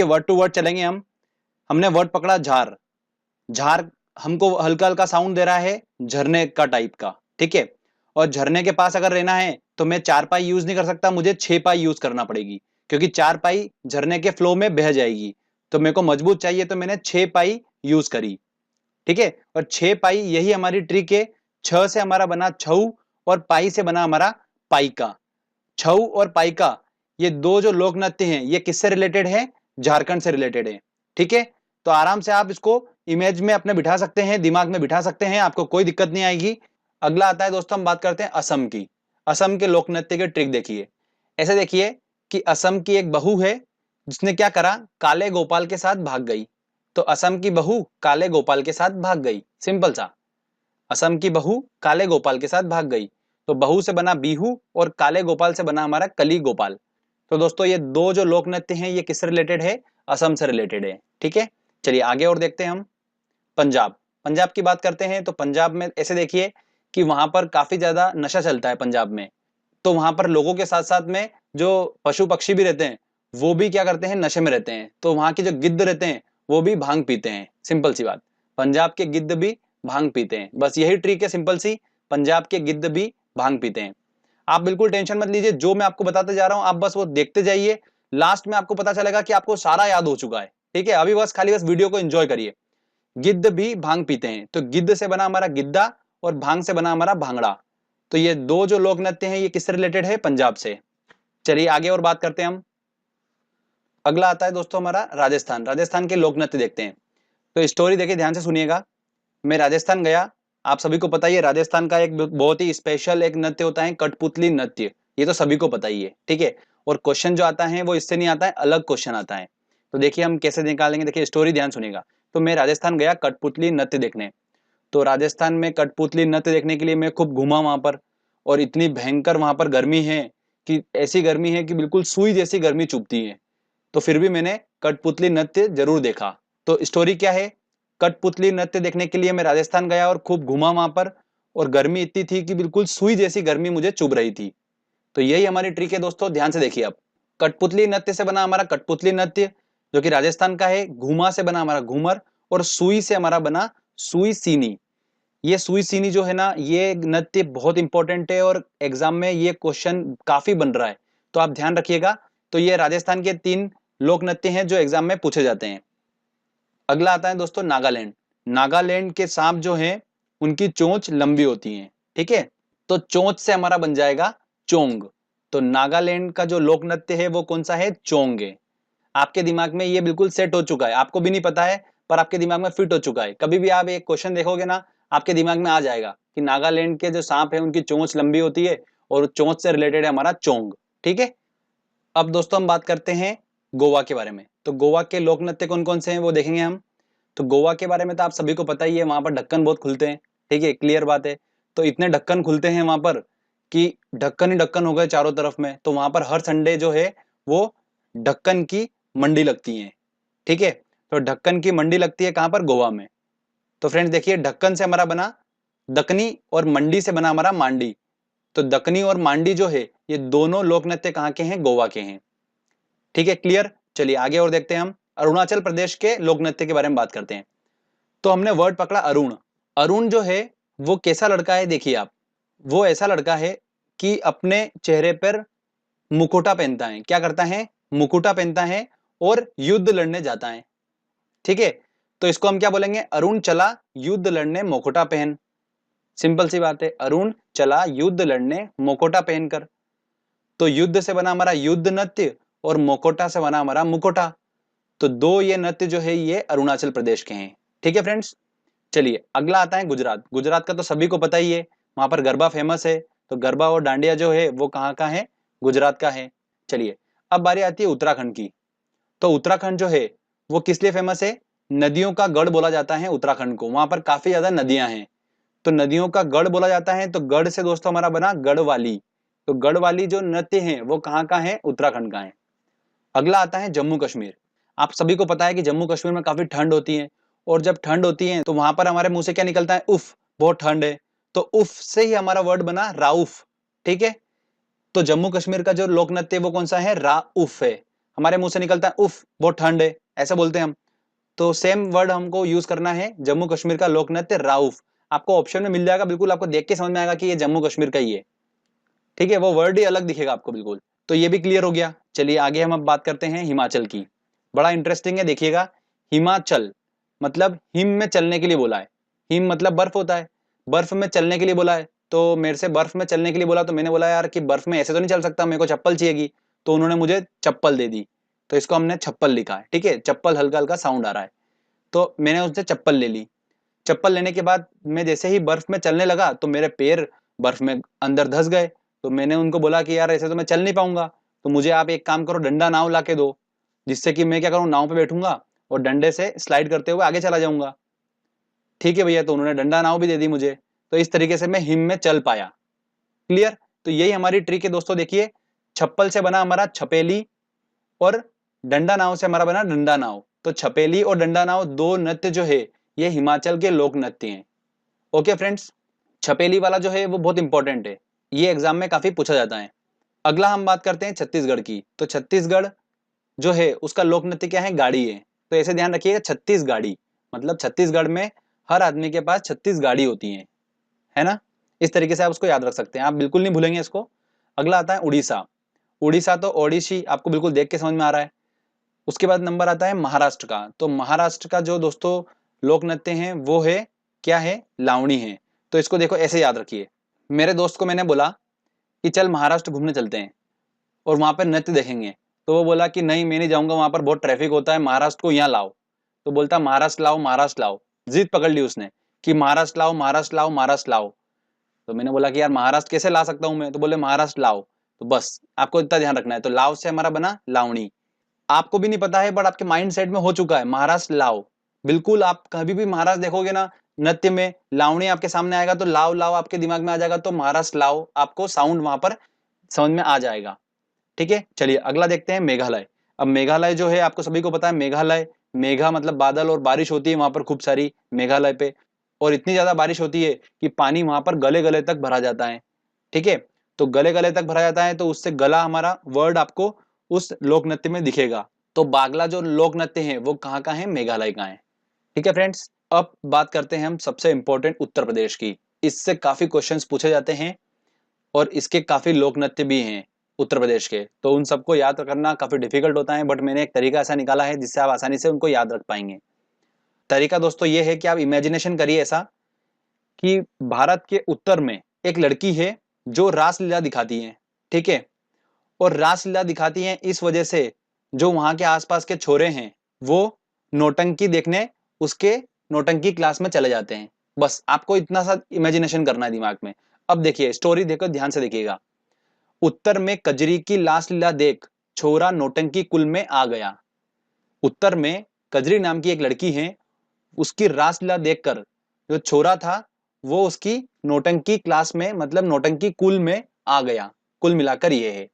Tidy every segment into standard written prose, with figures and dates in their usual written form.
Word to word चलेंगे हम। हमने वर्ड पकड़ा झार। झार हमको हल्का हल्का साउंड दे रहा है झरने का टाइप का, ठीक है। और झरने के पास अगर रहना है तो मैं 4 पाई यूज नहीं कर सकता, मुझे 6 पाई यूज करना पड़ेगी, क्योंकि 4 पाई झरने के फ्लो में बह जाएगी। तो मेरे को मजबूत चाहिए तो मैंने 6 पाई यूज करी, ठीक है। और 6 पाई यही हमारी ट्रिक है। 6 से हमारा बना छऊ और पाई से बना हमारा पाइका। छऊ और पाइका ये दो जो लोक नृत्य हैं ये किससे रिलेटेड है? झारखंड से रिलेटेड है, ठीक है। तो आराम से आप इसको इमेज में अपने बिठा सकते हैं, दिमाग में बिठा सकते हैं, आपको कोई दिक्कत नहीं आएगी। अगला आता है दोस्तों, हम बात करते हैं असम की। असम के लोक नृत्य के ट्रिक देखिए। ऐसे देखिए कि असम की एक बहू है जिसने क्या करा, काले गोपाल के साथ भाग गई। तो असम की बहू काले गोपाल के साथ भाग गई, सिंपल सा। असम की बहू काले गोपाल के साथ भाग गई। तो बहू से बना बीहू और काले गोपाल से बना हमारा कली गोपाल। तो दोस्तों ये दो जो लोक नृत्य हैं ये किससे रिलेटेड है? असम से रिलेटेड है, ठीक है। चलिए आगे और देखते हैं हम। पंजाब। पंजाब की बात करते हैं तो पंजाब में ऐसे देखिए कि वहां पर काफी ज्यादा नशा चलता है पंजाब में। तो वहां पर लोगों के साथ साथ में जो पशु पक्षी भी रहते हैं वो भी क्या करते हैं, नशे में रहते हैं। तो वहां के जो गिद्ध रहते हैं वो भी भांग पीते हैं, सिंपल सी बात। पंजाब के गिद्ध भी भांग पीते हैं, बस यही ट्रिक है सिंपल सी। पंजाब के गिद्ध भी भांग पीते हैं। आप बिल्कुल टेंशन मत लीजिए, जो मैं आपको बताते जा रहा हूं आप बस वो देखते जाइए। लास्ट में आपको पता चलेगा कि आपको सारा याद हो चुका है, ठीक है। अभी बस खाली बस वीडियो को एंजॉय करिए। गिद्ध भी भांग पीते हैं। तो गिद्ध से बना हमारा गिद्दा और भांग से बना हमारा भांगड़ा। तो ये दो जो लोक नृत्य हैं ये किससे रिलेटेड है? पंजाब से। चलिए आगे और बात करते हैं हम। अगला आता है दोस्तों हमारा राजस्थान। राजस्थान के लोक नृत्य देखते हैं। तो स्टोरी देखिए, ध्यान से सुनिएगा। मैं राजस्थान गया। आप सभी को पता ही है राजस्थान का एक बहुत ही स्पेशल एक नृत्य होता है कठपुतली नृत्य। ये तो सभी को पता ही है, ठीक है। और क्वेश्चन जो आता है वो इससे नहीं आता है, अलग क्वेश्चन आता है। तो देखिए हम कैसे निकालेंगे, देखिए स्टोरी ध्यान सुनिएगा। तो मैं राजस्थान गया कठपुतली नृत्य देखने। तो राजस्थान में कठपुतली नृत्य देखने के लिए मैं खूब घूमा वहां पर। और इतनी भयंकर वहां पर गर्मी है कि ऐसी गर्मी है कि बिल्कुल सुई जैसी गर्मी चुभती है। तो फिर भी मैंने कठपुतली नृत्य जरूर देखा। तो स्टोरी क्या है? कठपुतली नृत्य देखने के लिए मैं राजस्थान गया और खूब घूमा वहां पर। और गर्मी इतनी थी कि बिल्कुल सुई जैसी गर्मी मुझे चुभ रही थी। तो यही हमारी ट्रिक है दोस्तों, ध्यान से देखिए आप। कठपुतली नृत्य से बना हमारा कठपुतली नृत्य जो कि राजस्थान का है। घूमा से बना हमारा घूमर। और सुई से हमारा बना सुई सीनी। ये सुई सीनी जो है ना ये नृत्य बहुत इंपॉर्टेंट है और एग्जाम में ये क्वेश्चन काफी बन रहा है। तो आप ध्यान रखिएगा। तो ये राजस्थान के 3 लोक नृत्य हैं जो एग्जाम में पूछे जाते हैं। अगला आता है दोस्तों नागालैंड। नागालैंड के सांप जो हैं उनकी चोंच लंबी होती है, ठीक है। तो चोंच से हमारा बन जाएगा चोंग। तो नागालैंड का जो लोक नृत्य है वो कौन सा है? चोंग है। आपके दिमाग में ये बिल्कुल सेट हो चुका है, आपको भी नहीं पता है पर आपके दिमाग में फिट हो चुका है। कभी भी आप एक क्वेश्चन देखोगे ना आपके दिमाग में आ जाएगा कि नागालैंड के जो सांप है उनकी चोंच लंबी होती है और चोंच से रिलेटेड है हमारा चोंग, ठीक है। अब दोस्तों हम बात करते हैं गोवा के बारे में। तो गोवा के लोक नृत्य कौन कौन से हैं वो देखेंगे हम। तो गोवा के बारे में तो आप सभी को पता ही है, वहां पर ढक्कन बहुत खुलते हैं, ठीक है, क्लियर बात है। तो इतने ढक्कन खुलते हैं वहां पर कि ढक्कन ही ढक्कन हो गए चारों तरफ में। तो वहां पर हर संडे जो है वो ढक्कन की मंडी लगती है, ठीक है। तो ढक्कन की मंडी लगती है कहां पर? गोवा में। तो फ्रेंड्स देखिए ढक्कन से हमारा बना दकनी और मंडी से बना हमारा मांडी। तो दकनी और मांडी जो है ये दोनों लोक नृत्य कहाँ के हैं? गोवा के हैं, ठीक है, क्लियर। चलिए आगे और देखते हैं हम। अरुणाचल प्रदेश के लोक नृत्य के बारे में बात करते हैं। तो हमने वर्ड पकड़ा अरुण। अरुण जो है वो कैसा लड़का है देखिए आप। वो ऐसा लड़का है कि अपने चेहरे पर मुकुटा पहनता है। क्या करता है? मुकुटा पहनता है और युद्ध लड़ने जाता है, ठीक है। तो इसको हम क्या बोलेंगे? अरुण चला युद्ध लड़ने मुकुटा पहन। सिंपल सी बात है, अरुण चला युद्ध लड़ने मुकुटा पहनकर। तो युद्ध से बना हमारा युद्ध नृत्य और मुकुटा से बना हमारा मुकुटा। तो दो ये नृत्य जो है ये अरुणाचल प्रदेश के हैं, ठीक है फ्रेंड्स। चलिए अगला आता है गुजरात। गुजरात का तो सभी को पता ही है, वहां पर गरबा फेमस है। तो गरबा और डांडिया जो है वो कहाँ का है? गुजरात का है। चलिए अब बारी आती है उत्तराखंड की। तो उत्तराखंड जो है वो किस लिए फेमस है? नदियों का गढ़ बोला जाता है उत्तराखंड को, वहां पर काफी ज्यादा नदियां हैं। तो नदियों का गढ़ बोला जाता है। तो गढ़ से दोस्तों हमारा बना गढ़वाली। तो गढ़वाली जो नृत्य है वो कहाँ का है? उत्तराखंड का है। अगला आता है जम्मू कश्मीर। आप सभी को पता है कि जम्मू कश्मीर में काफी ठंड होती है। और जब ठंड होती है तो वहां पर हमारे मुंह से क्या निकलता है? उफ, बहुत ठंड है। तो उफ से ही हमारा वर्ड बना राउफ, ठीक है। तो जम्मू कश्मीर का जो लोक नृत्य वो कौन सा है? राउफ है। हमारे मुंह से निकलता है उफ बहुत ठंड है, ऐसे बोलते हैं हम। तो सेम वर्ड हमको यूज करना है जम्मू कश्मीर का लोक नृत्य राउफ। आपको ऑप्शन में मिल जाएगा, बिल्कुल आपको देख के समझ में आएगा कि ये जम्मू कश्मीर का ही है, ठीक है, वो वर्ड ही अलग दिखेगा आपको बिल्कुल। तो ये भी क्लियर हो गया। चलिए आगे हम अब बात करते हैं हिमाचल की। बड़ा इंटरेस्टिंग है, देखिएगा। हिमाचल मतलब हिम में चलने के लिए बोला है। हिम मतलब बर्फ होता है, बर्फ में चलने के लिए बोला है। तो मेरे से बर्फ में चलने के लिए बोला, तो मैंने बोला यार कि बर्फ में ऐसे तो नहीं चल सकता, मेरे को चप्पल चाहिएगी। तो उन्होंने मुझे चप्पल दे दी, तो इसको हमने छप्पल लिखा है, ठीक है। चप्पल हल्का हल्का साउंड आ रहा है, तो मैंने उससे चप्पल ले ली। चप्पल लेने के बाद मैं जैसे ही बर्फ में चलने लगा तो मेरे पैर बर्फ में अंदर धंस गए। तो मैंने उनको बोला कि यार ऐसे तो मैं चल नहीं पाऊंगा, तो मुझे आप एक काम करो, डंडा नाव ला के दो, जिससे कि मैं क्या करूँ, नाव पे बैठूंगा और डंडे से स्लाइड करते हुए आगे चला जाऊंगा। ठीक है भैया, तो उन्होंने डंडा नाव भी दे दी मुझे। तो इस तरीके से मैं हिम में चल पाया। क्लियर। तो यही हमारी ट्रिक है दोस्तों। देखिए, छप्पल से बना हमारा छपेली और डंडा नाव से हमारा बना डंडा नाव। तो छपेली और डंडा नाव दो नृत्य जो है ये हिमाचल के लोक नृत्य हैं। ओके फ्रेंड्स, छपेली वाला जो है वो बहुत इंपॉर्टेंट है, ये एग्जाम में काफी पूछा जाता है। अगला हम बात करते हैं छत्तीसगढ़ की। तो छत्तीसगढ़ जो है उसका लोक नृत्य क्या है, गाड़ी है। तो ऐसे ध्यान रखिएगा, 36 गाड़ी, मतलब छत्तीसगढ़ में हर आदमी के पास 36 गाड़ी होती है ना। इस तरीके से आप उसको याद रख सकते हैं, आप बिल्कुल नहीं भूलेंगे इसको। अगला आता है उड़ीसा। उड़ीसा तो ओडिशी आपको बिल्कुल देख के समझ में आ रहा है। उसके बाद नंबर आता है महाराष्ट्र का। तो महाराष्ट्र का जो दोस्तों लोक नृत्य है वो है क्या है, लावणी है। तो इसको देखो ऐसे याद रखिए। मेरे दोस्त को मैंने बोला कि चल महाराष्ट्र घूमने चलते हैं और वहां पर नृत्य देखेंगे। तो वो बोला कि नहीं मैं नहीं जाऊंगा, वहां पर बहुत ट्रैफिक होता है, महाराष्ट्र को यहाँ लाओ। तो बोलता महाराष्ट्र लाओ महाराष्ट्र लाओ, जिद पकड़ ली उसने कि महाराष्ट्र लाओ महाराष्ट्र लाओ महाराष्ट्र लाओ। तो मैंने बोला कि यार महाराष्ट्र कैसे ला सकता हूँ मैं, तो बोले महाराष्ट्र लाओ। तो बस आपको इतना ध्यान रखना है। तो लाओ से हमारा बना लावणी। आपको भी नहीं पता है बट आपके माइंड सेट में हो चुका है महाराष्ट्र लाओ। बिल्कुल आप कभी भी महाराष्ट्र देखोगे ना नृत्य में, लावणी आपके सामने आएगा तो लाओ लाओ आपके दिमाग में आ जाएगा, तो महाराष्ट्र लाओ आपको साउंड वहां पर समझ में आ जाएगा। ठीक है, चलिए अगला देखते हैं मेघालय। अब मेघालय जो है आपको सभी को पता है, मेघालय, मेघा मतलब बादल और बारिश होती है वहां पर खूब सारी मेघालय पे। और इतनी ज्यादा बारिश होती है कि पानी वहां पर गले गले तक भरा जाता है। ठीक है, तो गले गले तक भरा जाता है, तो उससे गला हमारा वर्ड आपको उस लोक नृत्य में दिखेगा। तो बागला जो लोक नृत्य है वो कहाँ का है, मेघालय का है। ठीक है फ्रेंड्स, अब बात करते हैं हम सबसे इंपॉर्टेंट उत्तर प्रदेश की। इससे काफी क्वेश्चंस पूछे जाते हैं और इसके काफी लोक नृत्य भी हैं उत्तर प्रदेश के। तो उन सबको याद करना काफी डिफिकल्ट होता है, बट मैंने एक तरीका ऐसा निकाला है जिससे आप आसानी से उनको याद रख पाएंगे। तरीका दोस्तों ये है कि आप इमेजिनेशन करिए ऐसा कि भारत के उत्तर में एक लड़की है जो रासलीला दिखाती है। ठीक है, और रासलीला दिखाती है इस वजह से जो वहां के आसपास के छोरे हैं वो नौटंकी देखने उसके नौटंकी क्लास में चले जाते हैं। बस आपको इतना सा इमेजिनेशन करना है दिमाग में। अब देखिए स्टोरी देखो, ध्यान से देखिएगा। उत्तर में कजरी की लाश लीला देख छोरा नौटंकी कुल में आ गया। उत्तर में कजरी नाम की एक लड़की है, उसकी रासलीला देखकर जो छोरा था वो उसकी नौटंकी क्लास में मतलब नौटंकी कुल में आ गया। कुल मिलाकर ये है।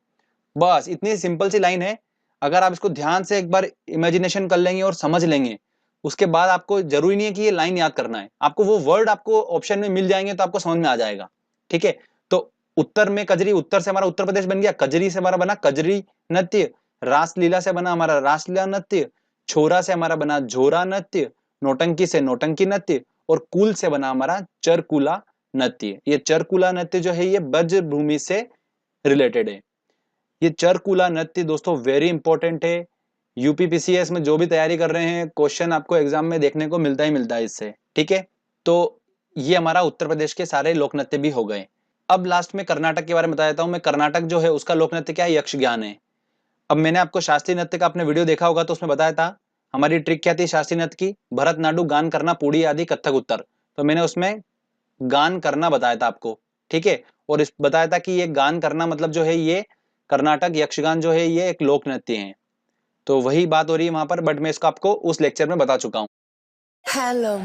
बस इतनी सिंपल सी लाइन है। अगर आप इसको ध्यान से एक बार इमेजिनेशन कर लेंगे और समझ लेंगे, उसके बाद आपको जरूरी नहीं है कि ये लाइन याद करना है, आपको वो वर्ड आपको ऑप्शन में मिल जाएंगे तो आपको समझ में आ जाएगा। ठीक है, तो उत्तर में कजरी, उत्तर से हमारा उत्तर प्रदेश बन गया, कजरी से हमारा बना कजरी नृत्य, रासलीला से बना हमारा रासलीला नृत्य, छोरा से हमारा बना झोरा नृत्य, नौटंकी से नौटंकी नृत्य, और कुल से बना हमारा चरकुला नृत्य। ये चरकुला नृत्य जो है ये ब्रज भूमि से रिलेटेड है। ये चरकुला नृत्य दोस्तों वेरी इंपॉर्टेंट है। यूपीपीसीएस में जो भी तैयारी कर रहे हैं क्वेश्चन आपको एग्जाम में देखने को मिलता ही मिलता है इससे। ठीक है, तो ये हमारा उत्तर प्रदेश के सारे लोक नृत्य भी हो गए। अब लास्ट में कर्नाटक के बारे में बता देता हूं मैं। कर्नाटक जो है उसका लोक नृत्य क्या है, यक्ष ज्ञान है। अब मैंने आपको शास्त्रीय नृत्य का आपने वीडियो देखा होगा तो उसमें बताया था हमारी ट्रिक क्या थी शास्त्रीय नृत्य की, भरतनाट्यम, गान करना, पुड़ी आदि, कथक उत्तर। तो मैंने उसमें गान करना बताया था आपको। ठीक है, और इस बताया था कि ये गान करना मतलब जो है ये कर्नाटक यक्षगान जो है ये एक लोक नृत्य है। तो वही बात हो रही है वहां पर, बट मैं इसको आपको उस लेक्चर में बता चुका हूँ। हेलो